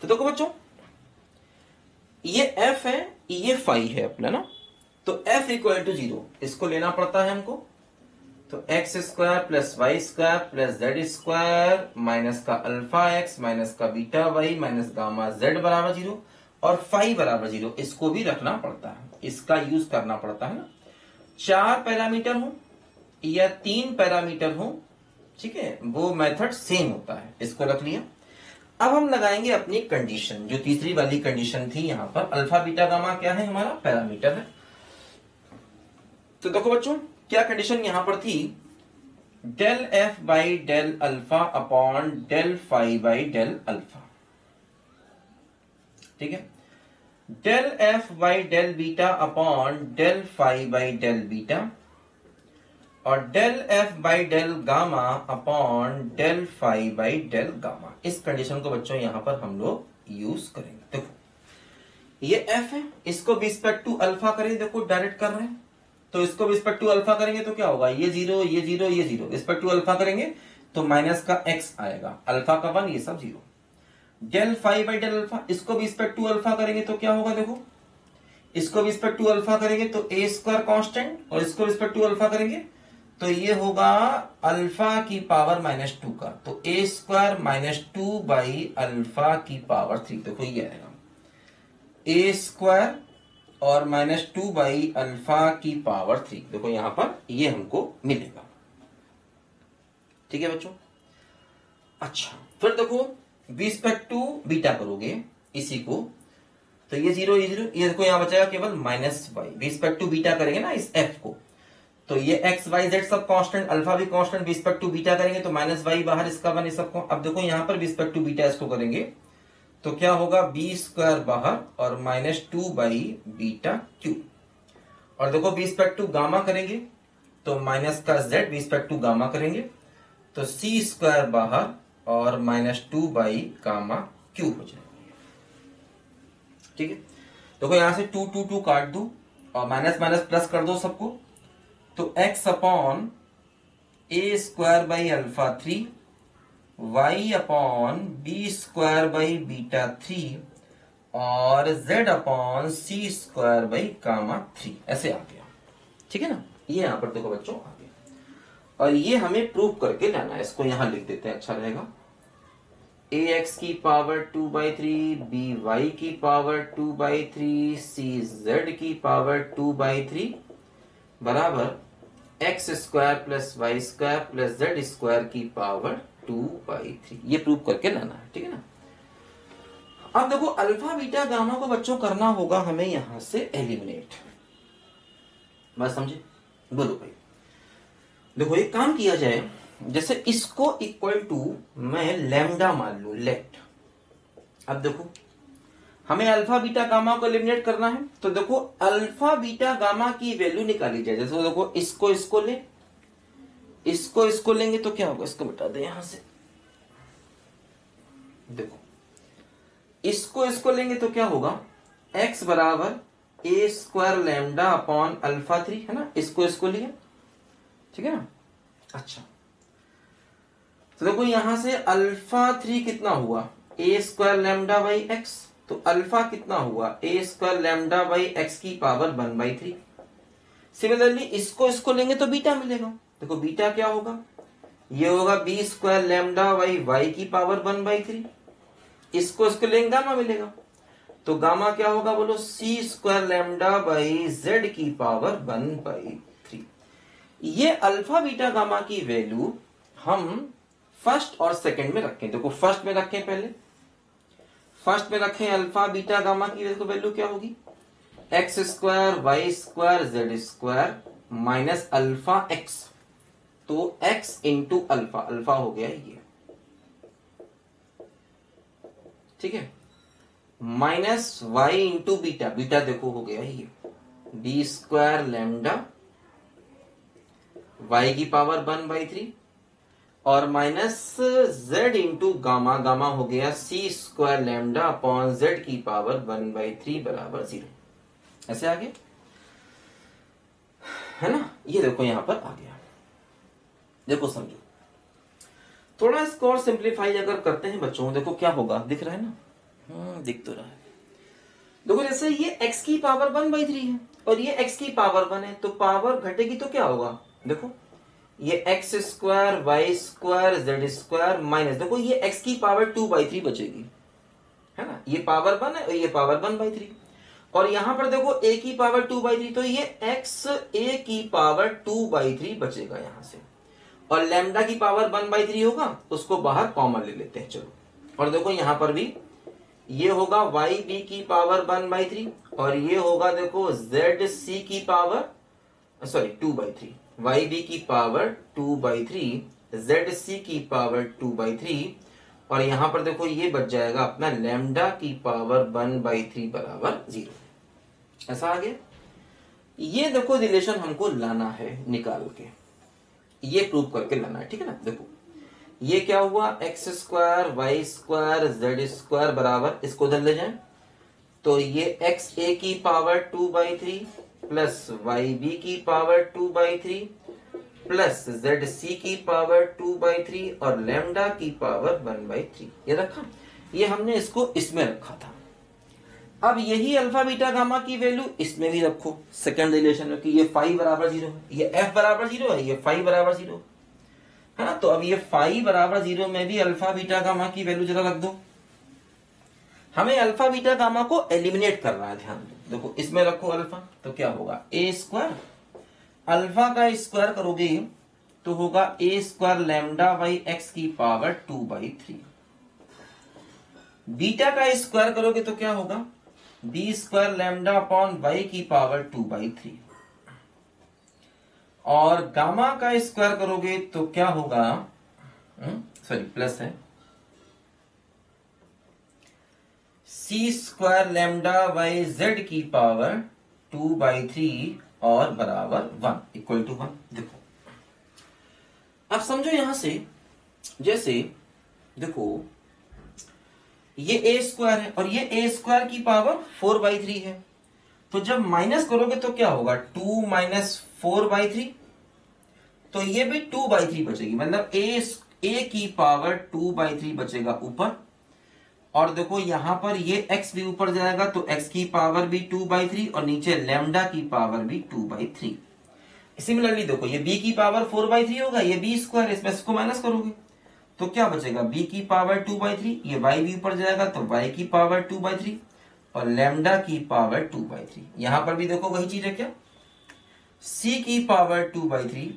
तो देखो बच्चों ये f है ये फाई है अपना ना, तो f इक्वल टू 0 इसको लेना पड़ता है हमको, तो X square plus Y square plus Z square minus का अल्फा एक्स माइनस का beta Y minus gamma Z बराबर 0 और फाई बराबर 0 इसको भी रखना पड़ता है, इसका यूज करना पड़ता है ना। 4 पैरामीटर हो या 3 पैरामीटर हो, ठीक है, वो मेथड सेम होता है, इसको रख लिया। अब हम लगाएंगे अपनी कंडीशन, जो तीसरी वाली कंडीशन थी यहां पर अल्फा बीटा गामा क्या है हमारा पैरामीटर है। तो देखो बच्चों क्या कंडीशन यहां पर थी, del F by del alpha upon del phi by del alpha. ठीक है, del F by del beta upon del phi by del beta और del F by del gamma upon del phi by del gamma. इस condition को बच्चों यहां पर हम लोग यूज करेंगे। देखो ये एफ है, इसको रिस्पेक्ट टू अल्फा करें, देखो डायरेक्ट कर रहे हैं तो इसको रिस्पेक्ट टू अल्फा करेंगे तो क्या होगा, ये 0 ये 0 ये 0, रिस्पेक्ट टू अल्फा करेंगे तो माइनस का x आएगा, अल्फा का 1 ये सब 0। Del phi by del alpha इसको रिस्पेक्ट टू अल्फा करेंगे तो क्या होगा, देखो इसको रिस्पेक्ट टू अल्फा करेंगे तो a स्क्वायर कांस्टेंट और इसको रिस्पेक्ट टू अल्फा करेंगे तो ये होगा अल्फा की पावर -2 का, तो a स्क्वायर -2 बाई अल्फा की पावर 3। देखो ये आएगा a स्क्वायर और -2 बाई अल्फा की पावर 3। देखो यहां पर ये हमको मिलेगा। ठीक है बच्चों, अच्छा फिर देखो रिस्पेक्ट टू बीटा करोगे इसी को तो ये 0 ये 0, ये देखो यहां बचेगा केवल -y। रिस्पेक्ट टू बीटा करेंगे ना इस f को तो ये x y z सब कांस्टेंट, अल्फा भी कांस्टेंट, रिस्पेक्ट टू बीटा करेंगे तो -y बाहर, इसका 1 सबको। अब देखो यहां पर रिस्पेक्ट टू बीटा इसको करेंगे तो क्या होगा b स्क्वायर बाहर और -2 बाई बीटा क्यू। और देखो रिस्पेक्ट टू गामा करेंगे तो माइनस का z, रिस्पेक्ट टू गामा करेंगे तो c स्क्वायर बाहर और -2 बाई गामा क्यू हो जाएगा। ठीक है, देखो यहां से 2 2 2 काट दो और माइनस माइनस प्लस कर दो सबको, तो x upon a square by alpha 3 y upon B square by beta 3 और z upon C square by gamma 3 ऐसे आ गया। ठीक है ना, ये यहां पर देखो बच्चों आ गया और ये हमें प्रूव करके लाना है, इसको यहां लिख देते हैं, अच्छा रहेगा। ax की पावर 2/3 by की पावर 2/3 cz की पावर 2/3 बराबर X square plus Y square plus Z square की पावर 2/3। ये प्रूव करके लाना है। ठीक है ना, अब देखो अल्फा बीटा गामा को बच्चों करना होगा हमें यहां से एलिमिनेट। बात समझे, बोलो भाई। देखो एक काम किया जाए, जैसे इसको इक्वल टू मैं लैम्डा मान लू, लेट। अब देखो हमें अल्फा बीटा गामा को एलिमिनेट करना है तो देखो अल्फा बीटा गामा की वैल्यू निकाली जाए। जैसे देखो इसको ले, इसको लेंगे तो क्या होगा, इसको मिटा दे यहां से। देखो इसको लेंगे तो क्या होगा, x बराबर A square lambda upon alpha 3, है ना, इसको लिया, ठीक है ना। अच्छा, तो देखो यहां से अल्फा 3 कितना हुआ, ए स्क्वायर लैम्डा बाई एक्स, तो अल्फा कितना हुआ, ए स्क्वायर लैम्डा बाई एक्स की पावर 1/3। सिमिलरली इसको लेंगे तो बीटा मिलेगा। देखो बीटा क्या होगा, ये होगा B square lambda by Y की पावर 1/3। इसको लेंगे गामा मिलेगा, तो गामा क्या होगा बोलो, सी स्क्वायर लैम्डा बाई जेड की पावर 1/3। ये अल्फा बीटा गामा की वैल्यू हम फर्स्ट और सेकंड में रखें। देखो फर्स्ट में रखें, पहले फर्स्ट में रखें अल्फा बीटा गामा की वैल्यू क्या होगी, X square Y square Z square minus alpha X, तो एक्स इंटू अल्फा, अल्फा हो गया ये, ठीक है, minus Y into beta, beta देखो हो गया ये बी स्क्वायर लैम्डा वाई की पावर 1/3 और minus Z into gamma, gamma हो गया C square lambda upon Z की पावर 1/3 बराबर 0। ऐसे आगे, है ना, ये देखो यहां पर आ गया। देखो समझो, थोड़ा इसको और सिंप्लीफाई अगर करते हैं बच्चों, देखो क्या होगा, दिख रहा है ना, दिख तो रहा है। देखो जैसे ये x की पावर 1/3 है और ये x की पावर 1 है, तो पावर घटेगी तो क्या होगा, देखो ये X square Y square Z square minus, देखो ये x की पावर 2/3 बचेगी, है ना, ये पावर 1 है और ये पावर 1/3, और यहां पर देखो a की पावर 2/3, तो ये x a की पावर 2/3 बचेगा यहां से, और लैम्डा की पावर 1/3 होगा, उसको बाहर कॉमन ले लेते हैं, चलो। और देखो यहां पर भी ये होगा वाई बी की पावर 1/3 और ये होगा देखो जेड सी की पावर, सॉरी 2/3, वाई बी की पावर 2/3, जेड सी की पावर 2/3, और यहां पर देखो ये बच जाएगा अपना लैम्डा की पावर 1/3 बराबर 0। ऐसा आ गया। ये देखो रिलेशन हमको लाना है निकाल के, ये प्रूव करके लाना है, ठीक है ना। देखो ये क्या हुआ, X square Y square Z square बराबर, इसको उधर ले जाए, तो ये एक्स ए की पावर 2/3 प्लस वाई बी की पावर 2/3 प्लस जेड सी की पावर 2/3 और लैम्डा की पावर 1/3, ये रखा, ये हमने इसको इसमें रखा था। अब यही अल्फा बीटा गामा की वैल्यू इसमें भी रखो सेकंड रिलेशन में, कि ये फाई बराबर 0 है, ये एफ बराबर 0 है, ये फाई बराबर 0 है ना। तो अब ये फाई बराबर 0 में भी अल्फा बीटा गामा की वैल्यू जरा रख दो। हमें अल्फा बीटा गामा को एलिमिनेट करना है, ध्यान दो। देखो इसमें रखो अल्फा, तो क्या होगा ए स्क्वायर, अल्फा का स्क्वायर करोगे तो होगा A square lambda by X की पावर 2/3, बीटा का स्क्वायर करोगे तो क्या होगा B square lambda upon Y की पावर 2/3, और गामा का स्क्वायर करोगे तो क्या होगा, सॉरी प्लस है, C square lambda by Z की पावर 2/3 और बराबर 1 इक्वल टू 1। देखो अब समझो यहां से, जैसे देखो ये ए स्क्वायर है और ये ए स्क्वायर की पावर 4/3 है, तो जब माइनस करोगे तो क्या होगा 2 माइनस 4/3, तो ये भी 2/3 बचेगी, मतलब ए की पावर 2/3 बचेगा ऊपर, और देखो यहां पर ये x भी ऊपर जाएगा तो x की पावर भी 2/3 और नीचे लैम्डा की पावर भी 2/3। सिमिलरली देखो ये b की पावर 4/3 होगा, ये b स्क्वायर, इसमें इसको माइनस करोगे तो क्या बचेगा b की पावर 2/3, ये y भी ऊपर जाएगा तो y की पावर 2/3 और लैम्डा की पावर 2/3। यहां पर भी देखो वही चीज है, क्या c की पावर 2/3,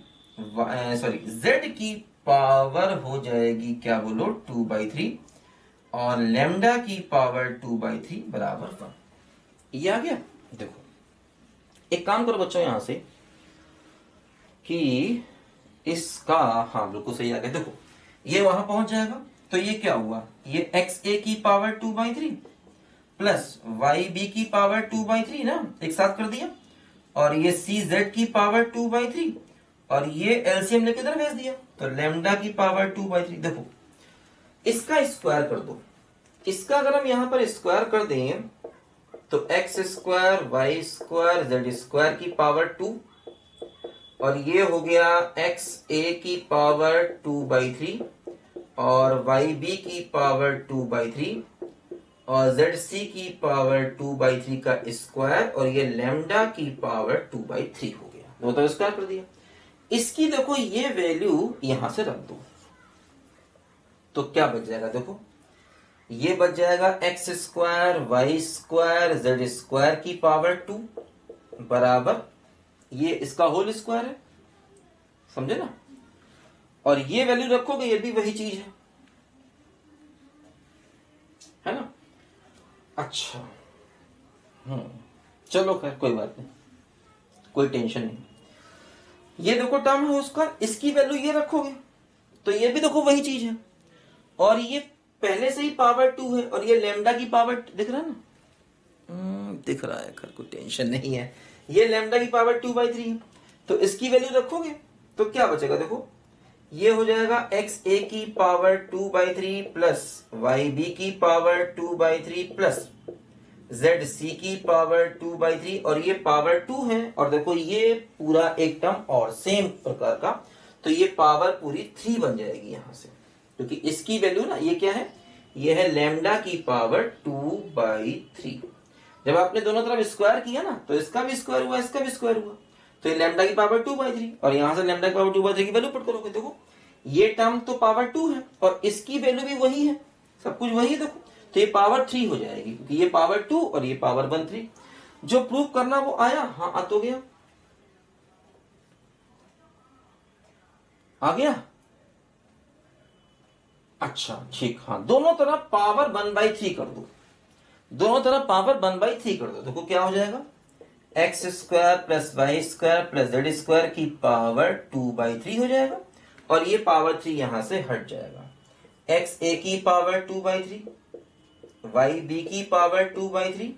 सॉरी z की पावर हो जाएगी क्या बोलो 2/3 और लैम्डा की पावर 2/3 बराबर 1। ये आ गया। देखो एक काम करो बच्चों यहां से कि इसका, हाँ बिल्कुल सही आ गया। देखो ये वहां पहुंच जाएगा तो ये क्या हुआ, ये एक्स ए की पावर 2/3 प्लस वाई बी की पावर 2/3 ना, एक साथ कर दिया, और ये सी जेड की पावर 2/3 और ये एलसीएम लेके इधर भेज दिया, तो लैम्डा की पावर 2/3। देखो इसका स्क्वायर कर दो, इसका अगर हम यहां पर स्क्वायर कर दें तो X square Y square Z square की पावर 2, और ये हो गया एक्स ए की पावर 2/3 और वाई बी की पावर 2/3 और जेड सी की पावर 2/3 का स्क्वायर, और ये लैम्डा की पावर 2/3 हो गया। दो तो स्क्वायर कर दिया। इसकी देखो ये वैल्यू यहां से रख दो तो क्या बच जाएगा, देखो ये बच जाएगा X square Y square Z square की पावर 2 बराबर ये इसका होल स्क्वायर है, समझे ना। और ये वैल्यू रखोगे ये भी वही चीज है ना। अच्छा चलो खैर कोई बात नहीं, कोई टेंशन नहीं। ये देखो टर्म है उसका, इसकी वैल्यू ये रखोगे तो ये भी देखो वही चीज है, और ये पहले से ही पावर 2 है, और ये लैम्डा की पावर दिख रहा है ना, दिख रहा है, खैर कोई टेंशन नहीं है। ये लैम्डा की पावर 2/3 है, तो इसकी वैल्यू रखोगे तो क्या बचेगा, देखो ये हो जाएगा एक्स ए की पावर 2/3 प्लस वाई बी की पावर 2/3 प्लस जेड सी की पावर 2/3, और ये पावर 2 है, और देखो ये पूरा एक टर्म और सेम प्रकार का, तो ये पावर पूरी 3 बन जाएगी यहां से, क्योंकि इसकी वैल्यू ना ये क्या है, ये है लैम्डा की पावर 2/3। जब आपने दोनों तरफ स्क्वायर किया ना तो इसका भी स्क्वायर हुआ इसका भी स्क्वायर हुआ, तो ये लैम्डा की पावर 2/3, और यहां से लैम्डा की पावर 2/3 की वैल्यू पुट करोगे, देखो ये टर्म तो पावर 2 है और इसकी वैल्यू भी वही है, सब कुछ वही है, देखो तो ये पावर 3 हो जाएगी, क्योंकि ये पावर 2 और ये पावर 1/3। जो प्रूव करना वो आया, हाँ आ तो गया, आ गया। अच्छा ठीक, हाँ दोनों तरफ पावर 1/3 कर दो, दोनों तरफ पावर 1/3 कर दो, देखो क्या हो जाएगा, X square plus Y square plus Z square की पावर 2/3 हो जाएगा, और ये पावर 3 यहां से हट जाएगा, एक्स ए की पावर 2/3 वाई बी की पावर 2/3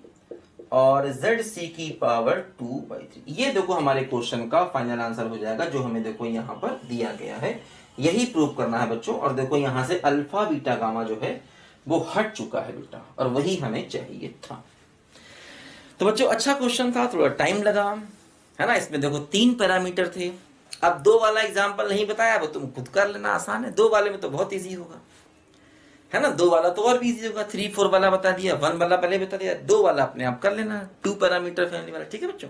और जेड सी की पावर 2/3। ये देखो हमारे क्वेश्चन का फाइनल आंसर हो जाएगा, जो हमें देखो यहां पर दिया गया है, यही प्रूव करना है बच्चों। और देखो यहां से अल्फा बीटा गामा जो है वो हट चुका है बेटा, और वही हमें चाहिए था। तो बच्चों अच्छा क्वेश्चन था, थोड़ा टाइम लगा है ना, इसमें देखो 3 पैरामीटर थे। अब 2 वाला एग्जाम्पल नहीं बताया, वो तुम खुद कर लेना, आसान है। 2 वाले में तो बहुत इजी होगा, है ना, 2 वाला तो और भी इजी होगा। 3 4 वाला बता दिया, 1 वाला पहले बता दिया, 2 वाला अपने आप कर लेना, 2 पैरामीटर फैमिली वाला। ठीक है बच्चों,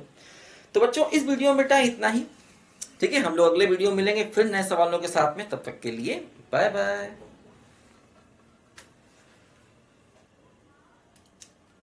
तो बच्चों इस वीडियो में बेटा इतना ही। ठीक है, हम लोग अगले वीडियो मिलेंगे फिर नए सवालों के साथ में, तब तक के लिए बाय बाय।